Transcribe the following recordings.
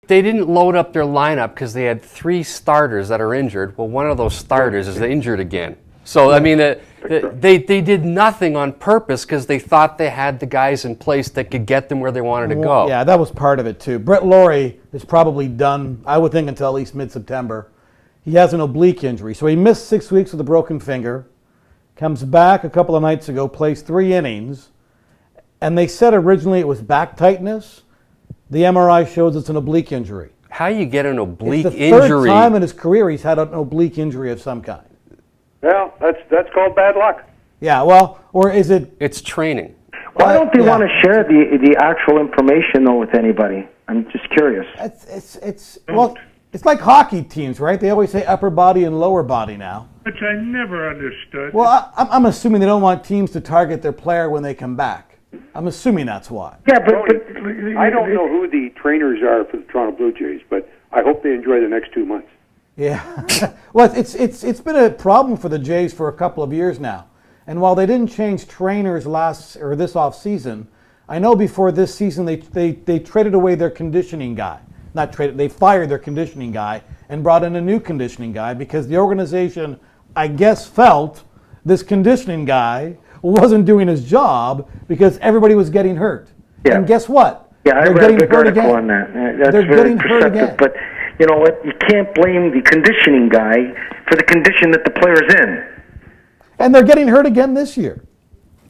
They didn't load up their lineup because they had 3 starters that are injured. Well, one of those starters is injured again. So, I mean, they did nothing on purpose because they thought they had the guys in place that could get them where they wanted to go. Yeah, that was part of it, too. Brett Laurie is probably done, I would think, until at least mid-September. He has an oblique injury. So he missed 6 weeks with a broken finger, comes back a couple of nights ago, plays 3 innings, and they said originally it was back tightness. The MRI shows it's an oblique injury. How you get an oblique it's the injury? Third time in his career he's had an oblique injury of some kind. Well, that's called bad luck. Yeah, well, or is it? It's training. Why don't they want to share the actual information though with anybody? I'm just curious. It's like hockey teams, right? They always say upper body and lower body now. Which I never understood. Well, I'm assuming they don't want teams to target their player when they come back. I'm assuming that's why. Yeah, but I don't know who the trainers are for the Toronto Blue Jays, but I hope they enjoy the next 2 months. Yeah. Well, it's been a problem for the Jays for a couple of years now. And while they didn't change trainers this off season, I know before this season they traded away their conditioning guy. Not traded, they fired their conditioning guy and brought in a new conditioning guy because the organization, I guess, felt this conditioning guy wasn't doing his job because everybody was getting hurt. Yeah. And guess what? Yeah, I read a big article on that. That's They're very getting hurt again. But you know what? You can't blame the conditioning guy for the condition that the player's in. And they're getting hurt again this year.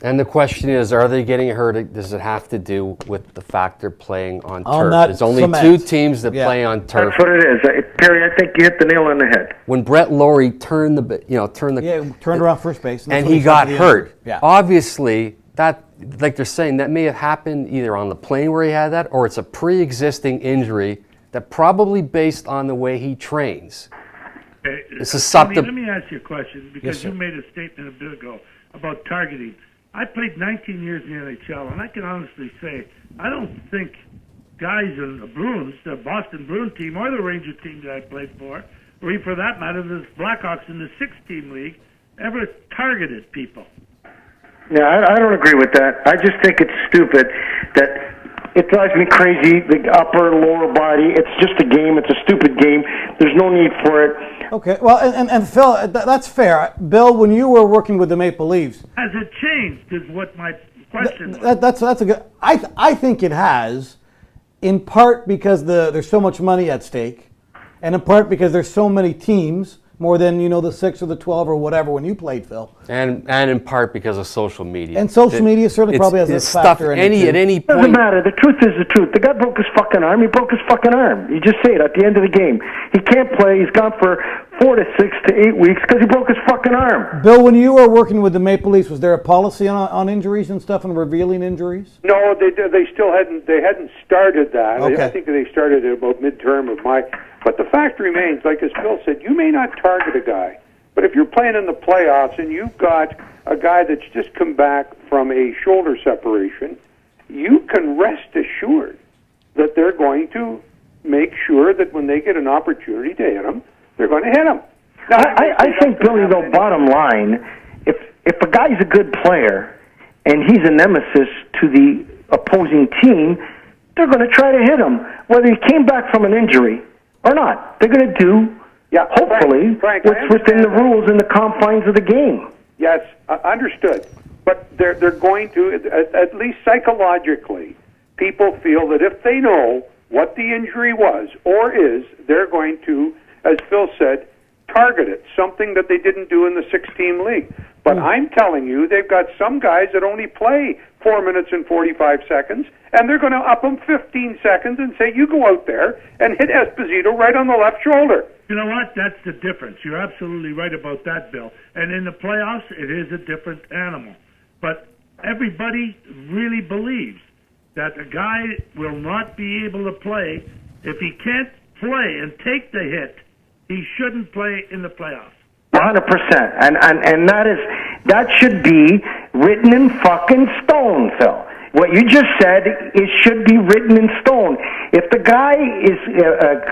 And the question is, are they getting hurt? Does it have to do with the fact they're playing on turf? That There's only cement. 2 teams that play on turf. That's what it is. Perry, I think you hit the nail on the head. When Brett Laurie turned around first base. And he got hurt. Yeah. Obviously, that, like they're saying, that may have happened either on the plane where he had that, or it's a pre-existing injury that probably based on the way he trains. It's susceptible. Let me ask you a question, because you made a statement a bit ago about targeting. I played 19 years in the NHL, and I can honestly say I don't think guys in the Bruins, the Boston Bruins team, or the Ranger team that I played for, or even for that matter, the Blackhawks in the 6-team league, ever targeted people. Yeah, I don't agree with that. I just think it's stupid that it drives me crazy, the upper, lower body. It's just a game. It's a stupid game. There's no need for it. Okay, well, and Phil, that's fair. Bill, when you were working with the Maple Leafs, has it changed? Is what my question was. That's a good. I think it has, in part because there's so much money at stake, and in part because there's so many teams, more than the 6 or the 12 or whatever when you played, Phil. And in part because of social media. And social media certainly probably has a factor in it. At any point. Doesn't matter. The truth is the truth. The guy broke his fucking arm. He broke his fucking arm. You just say it at the end of the game. He can't play. He's gone for 4 to 6 to 8 weeks because he broke his fucking arm. Bill, when you were working with the Maple Leafs, was there a policy on injuries and stuff and revealing injuries? No, they still hadn't started that. Okay. I think they started at about midterm of my. But the fact remains, like as Phil said, you may not target a guy, but if you're playing in the playoffs and you've got a guy that's just come back from a shoulder separation, you can rest assured that they're going to make sure that when they get an opportunity to hit him, they're going to hit him. Now, I think, Billy, though, bottom line, if a guy's a good player and he's a nemesis to the opposing team, they're going to try to hit him, whether he came back from an injury or not. They're going to do, hopefully, Frank, what's within the rules and the confines of the game. Yes, understood. But they're going to, at least psychologically, people feel that if they know what the injury was or is, they're going to, as Phil said, target it, something that they didn't do in the 6-team league. But I'm telling you, they've got some guys that only play 4 minutes and 45 seconds, and they're going to up them 15 seconds and say, you go out there and hit Esposito right on the left shoulder. You know what? That's the difference. You're absolutely right about that, Bill. And in the playoffs, it is a different animal. But everybody really believes that a guy will not be able to play. If he can't play and take the hit, he shouldn't play in the playoffs. 100%. And that should be written in fucking stone, Phil. What you just said, it should be written in stone. If the guy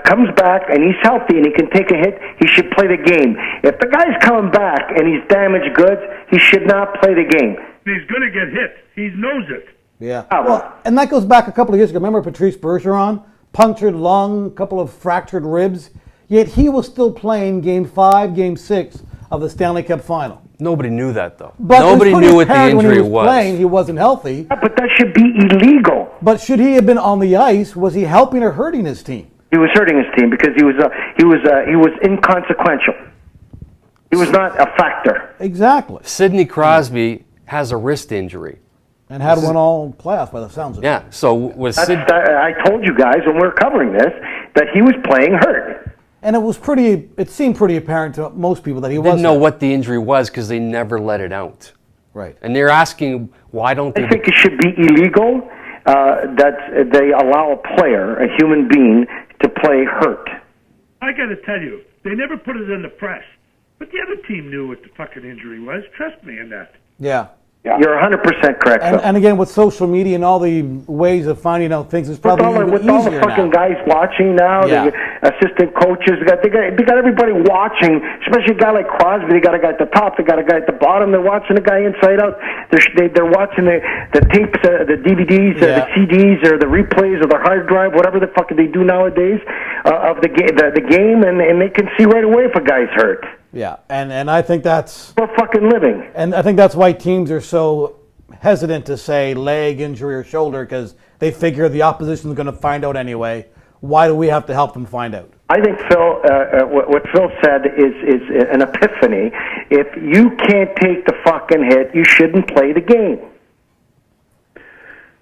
comes back and he's healthy and he can take a hit, he should play the game. If the guy's coming back and he's damaged goods, he should not play the game. He's going to get hit. He knows it. Yeah. Well, and that goes back a couple of years ago. Remember Patrice Bergeron punctured lung, a couple of fractured ribs, yet he was still playing Game 5, Game 6 of the Stanley Cup Final. Nobody knew that, though. But Nobody it was pretty knew what the apparent injury when he was playing, he wasn't healthy. Yeah, but that should be illegal. But should he have been on the ice? Was he helping or hurting his team? He was hurting his team because he was inconsequential. He was not a factor. Exactly. Sidney Crosby has a wrist injury. And had one all playoff by the sounds of it. Yeah, so was That's, Sid... I told you guys when we were covering this that he was playing hurt. And it seemed pretty apparent to most people that he didn't wasn't. know what the injury was because they never let it out. Right. And they're asking, why don't they... I think it should be illegal that they allow a player, a human being, to play hurt. I got to tell you, they never put it in the press. But the other team knew what the fucking injury was. Trust me in that. Yeah. Yeah. You're 100% correct. And again, with social media and all the ways of finding out things, it's probably even with all the easier fucking now. guys watching now, Yeah. the assistant coaches, they got everybody watching. Especially a guy like Crosby, they got a guy at the top, they got a guy at the bottom. They're watching the guy inside out. They're watching the tapes, the DVDs, the CDs, or the replays, or the hard drive, whatever the fuck they do nowadays of the game, and they can see right away if a guy's hurt. Yeah, and I think that's... For fucking living. And I think that's why teams are so hesitant to say leg injury or shoulder, because they figure the opposition is going to find out anyway. Why do we have to help them find out? I think Phil, what Phil said is an epiphany. If you can't take the fucking hit, you shouldn't play the game.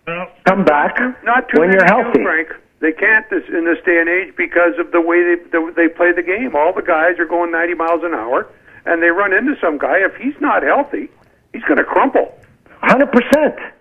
Well, Come back Not too when many you're healthy. do, Frank. They can't in this day and age because of the way they play the game. All the guys are going 90 miles an hour, and they run into some guy. If he's not healthy, he's going to crumple. 100%.